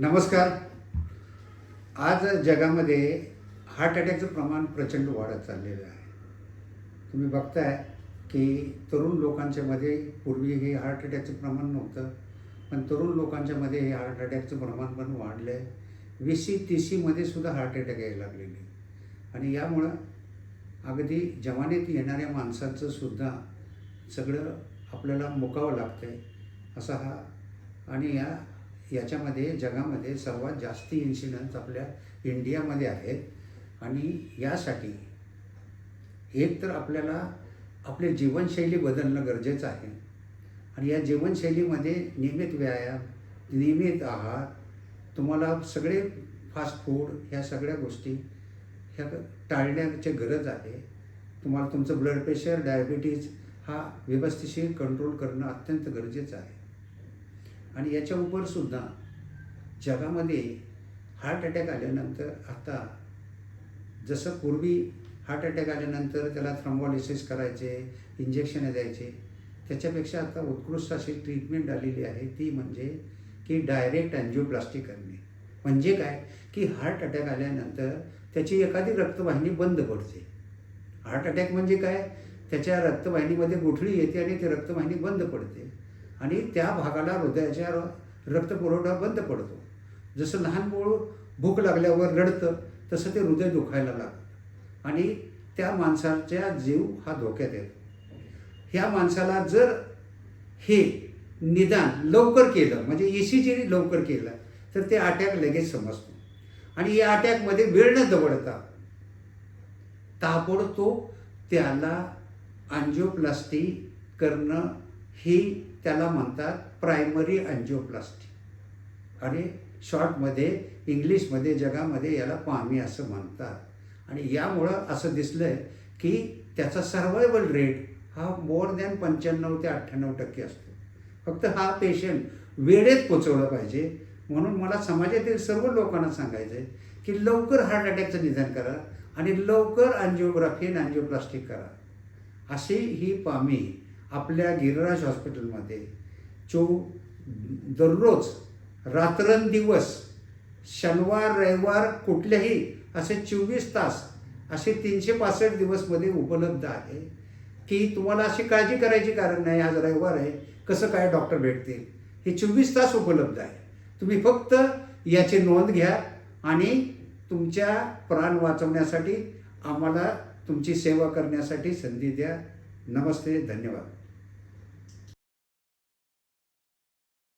नमस्कार. आज जगामध्ये हार्ट अटॅकचं प्रमाण प्रचंड वाढत चाललेलं आहे. तुम्ही बघताय की तरुण लोकांच्या मध्ये पूर्वी हे हार्ट अटॅकचं प्रमाण नव्हतं, पण तरुण लोकांच्या मध्ये हे हार्ट अटॅकचं प्रमाण पण वाढलं आहे. 20-30मध्ये सुद्धा हार्ट अटॅक यायला लागलेले आणि यामुळं अगदी जवानीत येणाऱ्या माणसांचं सुद्धा सगळं आपल्याला मुकावं लागतं आहे असा हा. आणि याच्यामध्ये जगामध्ये सर्वात जास्ती इन्सिडन्स आपल्या इंडियामध्ये आहेत आणि यासाठी एक तर आपल्याला आपली जीवनशैली बदलणं गरजेचं आहे आणि या जीवनशैलीमध्ये नियमित व्यायाम, नियमित आहार, तुम्हाला सगळे फास्ट फूड ह्या सगळ्या गोष्टी ह्या टाळण्याची गरज आहे. तुम्हाला तुमचं ब्लड प्रेशर, डायबिटीज हा व्यवस्थिशीर कंट्रोल करणं अत्यंत गरजेचं आहे. आणि याच्या उपरसुद्धा जगामध्ये हार्ट अटॅक आल्यानंतर आता जसं पूर्वी हार्ट अटॅक आल्यानंतर त्याला थ्रोम्बोलिसिस करायचे, इंजेक्शन द्यायचे, त्याच्यापेक्षा आता उत्कृष्ट अशी ट्रीटमेंट आलेली आहे. ती म्हणजे की डायरेक्ट अँजिओप्लास्टी करणे. म्हणजे काय की हार्ट अटॅक आल्यानंतर त्याची एखादी रक्तवाहिनी बंद पडते. हार्ट अटॅक म्हणजे काय, त्याच्या रक्तवाहिनीमध्ये गुठळी येते आणि ती रक्तवाहिनी बंद पडते आणि त्या भागाला हृदयाच्या रक्तपुरवठा बंद पडतो. जसं लहान मूळ भूक लागल्यावर रडतं तसं ते हृदय दुखायला लागतं आणि त्या माणसाच्या जीव हा धोक्यात येतो. ह्या माणसाला जर हे निदान लवकर केलं म्हणजे ECG लवकर केलं तर ते अटॅक लगेच समजतो आणि या अटॅकमध्ये वेळ न दवडता ताबडतोब त्याला अँजिओप्लास्टी करणं ही त्याला म्हणतात प्रायमरी अँजिओप्लास्टी आणि शॉर्टमध्ये इंग्लिशमध्ये जगामध्ये याला पामी असं म्हणतात. आणि यामुळं असं दिसलं आहे की त्याचा सर्वायवल रेट हा मोर दॅन 95 ते 98% असतो. फक्त हा पेशंट वेळेत पोचवलं पाहिजे. म्हणून मला समाजातील सर्व लोकांना सांगायचं आहे की लवकर हार्ट अटॅकचं निदान करा आणि लवकर अँजिओग्राफी आणि अँजिओप्लास्टी करा. अशी ही पामी आपल्या गिरिराज हॉस्पिटलमध्ये दररोज रात्रंदिवस शनिवार रविवार कुठल्याही असे 24 तास असे 365 दिवसमध्ये उपलब्ध आहे की तुम्हाला अशी काळजी करायची कारण नाही आज रविवार आहे कसं काय डॉक्टर भेटतील. हे 24 तास उपलब्ध आहे. तुम्ही फक्त याची नोंद घ्या आणि तुमच्या प्राण वाचवण्यासाठी आम्हाला तुमची सेवा करण्यासाठी संधी द्या. नमस्ते, धन्यवाद.